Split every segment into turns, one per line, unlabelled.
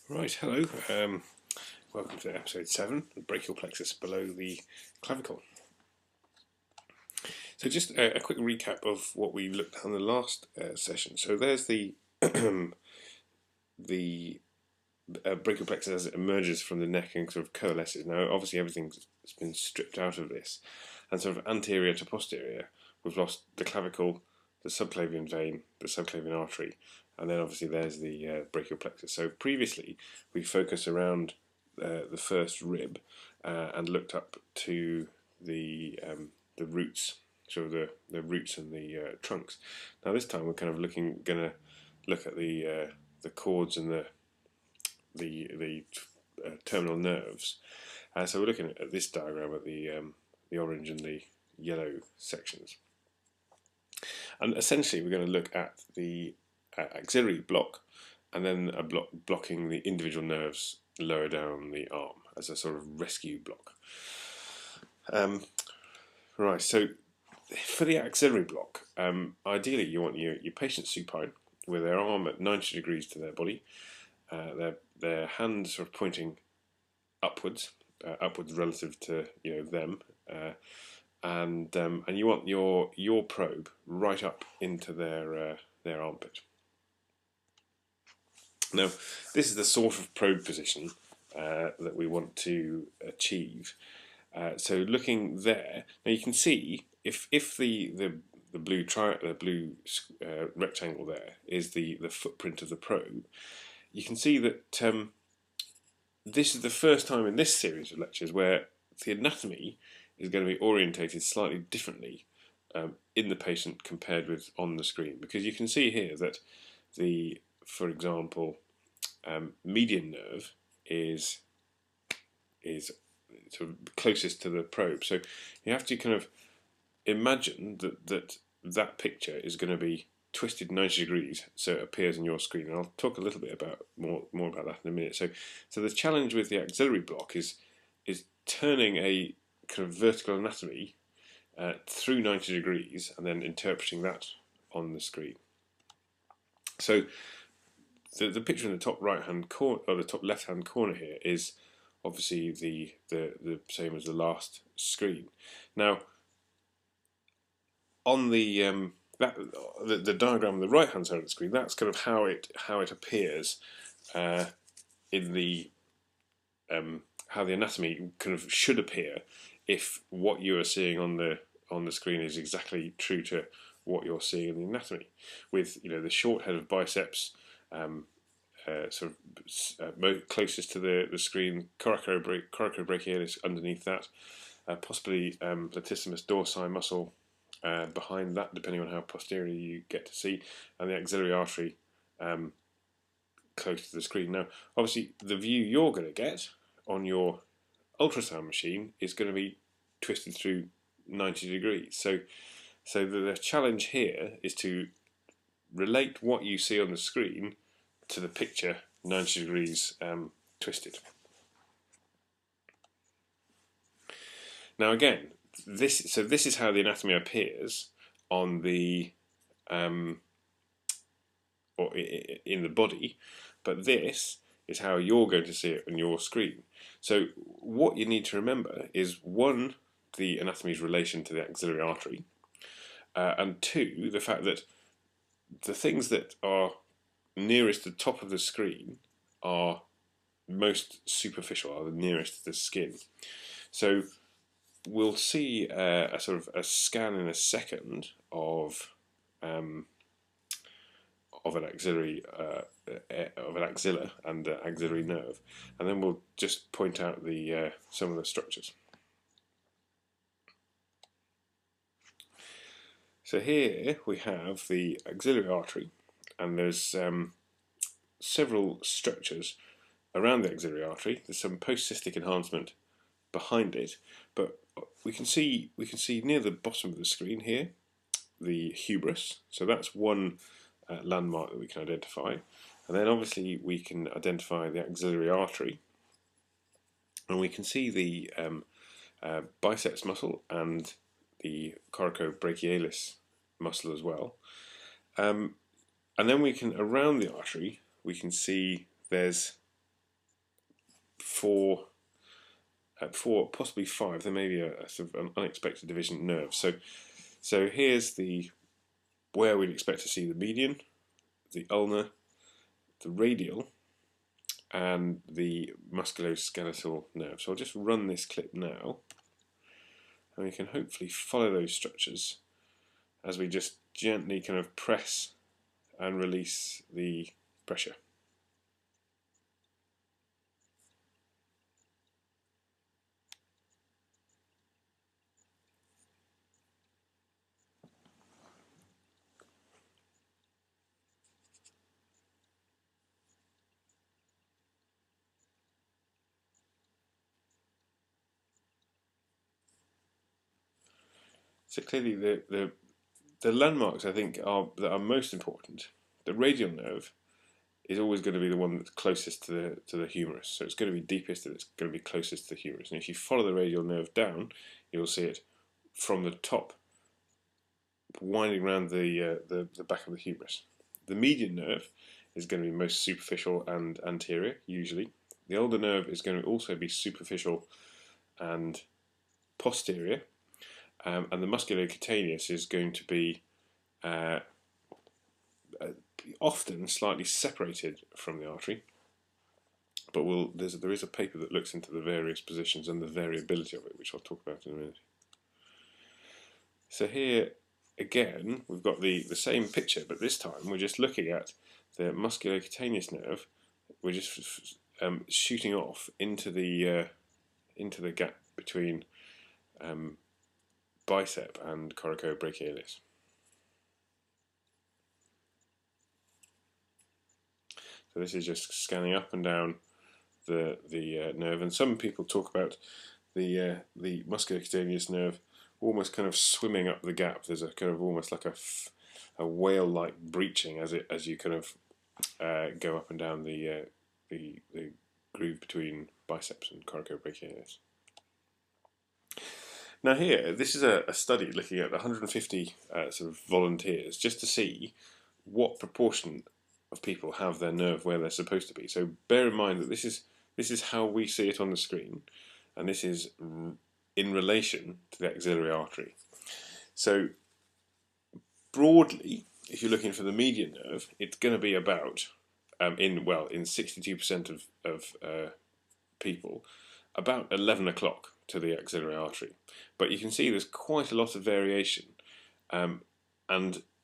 Right, hello. Welcome to episode 7, the brachial plexus below the clavicle. So just a quick recap of what we looked at in the last session. So there's the the brachial plexus as it emerges from the neck and sort of coalesces. Now, obviously, everything's been stripped out of this, and sort of anterior to posterior, we've lost the clavicle, the subclavian vein, the subclavian artery, and then obviously there's the brachial plexus. So previously, we focused around the first rib and looked up to the roots, sort of the roots and the trunks. Now this time we're kind of going to look at the cords and the terminal nerves. So we're looking at this diagram at the orange and the yellow sections, and essentially we're going to look at the axillary block, and then a block blocking the individual nerves lower down the arm as a sort of rescue block. Right, so for the axillary block, ideally you want your patient supine with their arm at 90 degrees to their body, their hands sort of pointing upwards, upwards relative to them, and you want your probe right up into their armpit. Now, this is the sort of probe position that we want to achieve. So looking there, now you can see if the blue rectangle there is the footprint of the probe, you can see that this is the first time in this series of lectures where the anatomy is going to be orientated slightly differently in the patient compared with on the screen, because you can see here that for example, median nerve is sort of closest to the probe. So you have to kind of imagine that picture is going to be twisted 90 degrees so it appears on your screen. And I'll talk a little bit more about that in a minute. So the challenge with the axillary block is turning a kind of vertical anatomy through 90 degrees and then interpreting that on the screen. So the picture in the top right hand corner, or the top left hand corner here, is obviously the same as the last screen. Now, on the diagram on the right hand side of the screen, that's kind of how it appears in the how the anatomy kind of should appear if what you are seeing on the screen is exactly true to what you're seeing in the anatomy, with the short head of biceps, sort of closest to the screen, coracobrachialis underneath that, possibly latissimus dorsi muscle behind that, depending on how posterior you get to see, and the axillary artery close to the screen. Now, obviously, the view you're going to get on your ultrasound machine is going to be twisted through 90 degrees. So the challenge here is to relate what you see on the screen to the picture 90 degrees twisted. Now again, this is how the anatomy appears on the or in the body, but this is how you're going to see it on your screen. So what you need to remember is, one, the anatomy's relation to the axillary artery, and two, the fact that the things that are nearest the top of the screen are most superficial, are the nearest to the skin. So we'll see a sort of a scan in a second of an axillary of an axilla and axillary nerve, and then we'll just point out the some of the structures. So here we have the axillary artery, and there's several structures around the axillary artery. There's some post-cystic enhancement behind it, but we can see near the bottom of the screen here the humerus. So that's one landmark that we can identify, and then obviously we can identify the axillary artery, and we can see the biceps muscle and the coracobrachialis muscle as well. And then we can, around the artery, we can see there's 4, possibly 5. There may be a sort of an unexpected division nerve. So here's where we'd expect to see the median, the ulnar, the radial, and the musculoskeletal nerve. So I'll just run this clip now, and we can hopefully follow those structures as we just gently kind of press and release the pressure. So clearly the landmarks I think that are most important. The radial nerve is always going to be the one that's closest to the humerus. So it's going to be deepest and it's going to be closest to the humerus. And if you follow the radial nerve down, you'll see it from the top, winding around the back of the humerus. The median nerve is going to be most superficial and anterior, usually. The ulnar nerve is going to also be superficial and posterior. And the musculocutaneous is going to be often slightly separated from the artery, but there is a paper that looks into the various positions and the variability of it, which I'll talk about in a minute. So here again we've got the same picture, but this time we're just looking at the musculocutaneous nerve. We're just shooting off into the gap between bicep and coracobrachialis. So this is just scanning up and down the nerve, and some people talk about the musculocutaneous nerve almost kind of swimming up the gap. There's a kind of almost like a whale-like breaching as you kind of go up and down the groove between biceps and coracobrachialis. Now here, this is a study looking at 150 sort of volunteers just to see what proportion of people have their nerve where they're supposed to be. So bear in mind that this is how we see it on the screen, and this is in relation to the axillary artery. So broadly, if you're looking for the median nerve, it's going to be about in 62% of people, about 11 o'clock to the axillary artery. But you can see there's quite a lot of variation, and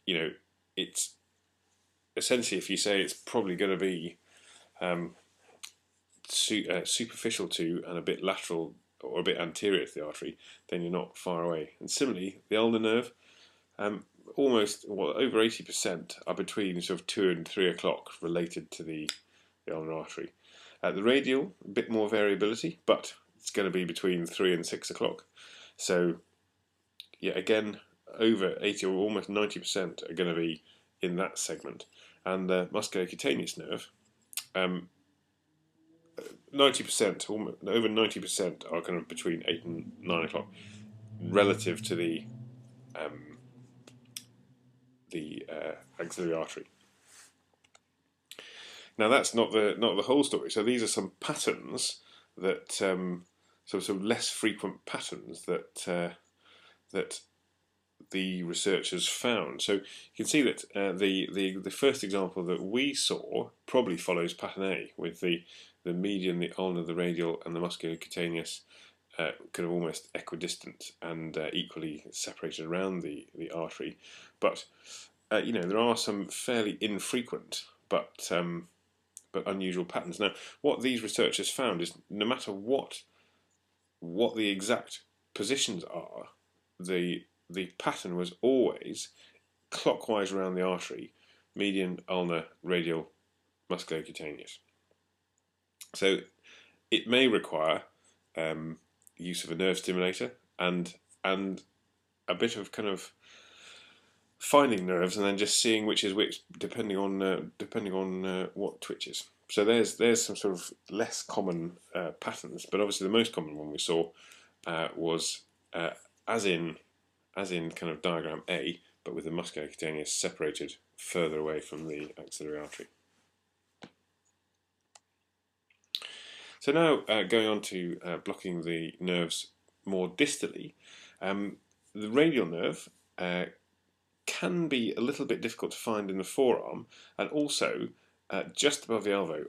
you know, it's essentially, if you say it's probably going to be superficial to and a bit lateral or a bit anterior to the artery, then you're not far away. And similarly, the ulnar nerve, almost over 80% are between sort of 2 and 3 o'clock related to the ulnar artery. The radial, a bit more variability, but it's going to be between 3 and 6 o'clock. So yeah, again, over 80 or almost 90% are going to be in that segment. And the musculocutaneous nerve, 90%, over 90% are kind of between 8 and 9 o'clock, relative to the axillary artery. Now that's not the whole story. So these are some patterns that sort of less frequent patterns that the researchers found. So you can see that the first example that we saw probably follows pattern A, with the median, the ulnar, the radial, and the musculocutaneous kind of almost equidistant and equally separated around the artery. But you know, there are some fairly infrequent but unusual patterns. Now, what these researchers found is no matter what the exact positions are, the pattern was always clockwise around the artery, median, ulnar, radial, musculocutaneous. So it may require use of a nerve stimulator and a bit of kind of finding nerves and then just seeing which is which, depending on what twitches. So there's some sort of less common patterns, but obviously the most common one we saw was as in kind of diagram A, but with the musculocutaneous separated further away from the axillary artery. So now going on to blocking the nerves more distally, the radial nerve can be a little bit difficult to find in the forearm, and also just above the elbow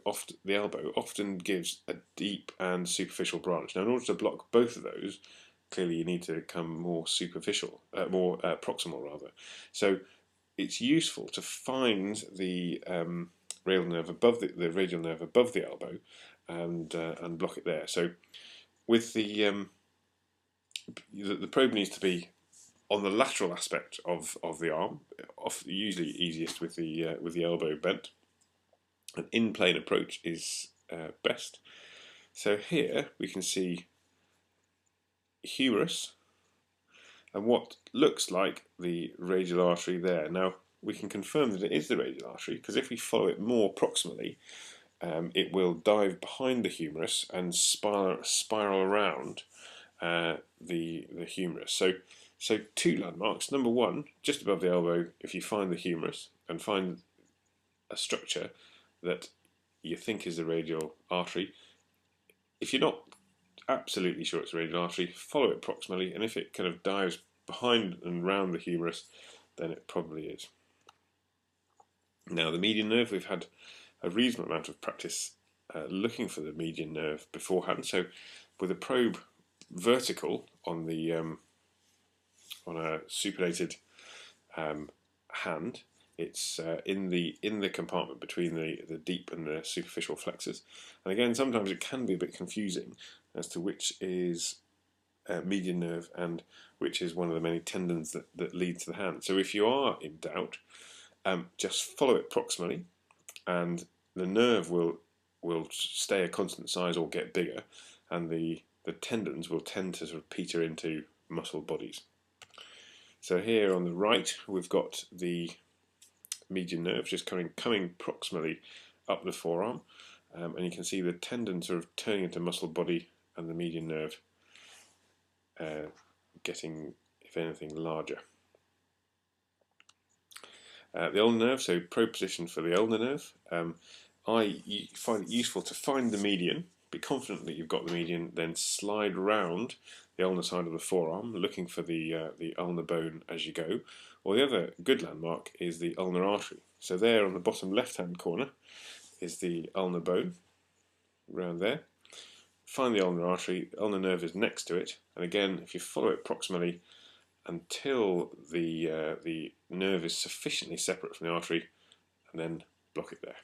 often gives a deep and superficial branch. Now, in order to block both of those, clearly you need to come more superficial, more proximal rather. So it's useful to find the radial nerve above the radial nerve above the elbow, and block it there. So with the probe needs to be on the lateral aspect of the arm, usually easiest with the elbow bent. An in-plane approach is best. So here we can see humerus and what looks like the radial artery there. Now we can confirm that it is the radial artery because if we follow it more proximally, it will dive behind the humerus and spiral around the humerus. So two landmarks. Number one, just above the elbow, if you find the humerus and find a structure that you think is the radial artery, if you're not absolutely sure it's a radial artery, follow it proximally, and if it kind of dives behind and round the humerus, then it probably is. Now the median nerve, we've had a reasonable amount of practice looking for the median nerve beforehand. So with a probe vertical on the on a supinated hand, it's in the compartment between the deep and the superficial flexus. And again, sometimes it can be a bit confusing as to which is median nerve and which is one of the many tendons that lead to the hand. So if you are in doubt, just follow it proximally, and the nerve will stay a constant size or get bigger, and the tendons will tend to sort of peter into muscle bodies. So here on the right, we've got the median nerve just coming proximally up the forearm, and you can see the tendon sort of turning into muscle body and the median nerve getting, if anything, larger. The ulnar nerve, so probe position for the ulnar nerve. I find it useful to find the median, be confident that you've got the median, then slide round the ulnar side of the forearm, looking for the ulnar bone as you go. Or the other good landmark is the ulnar artery. So there on the bottom left-hand corner is the ulnar bone, around there. Find the ulnar artery, the ulnar nerve is next to it, and again, if you follow it proximally until the nerve is sufficiently separate from the artery, and then block it there.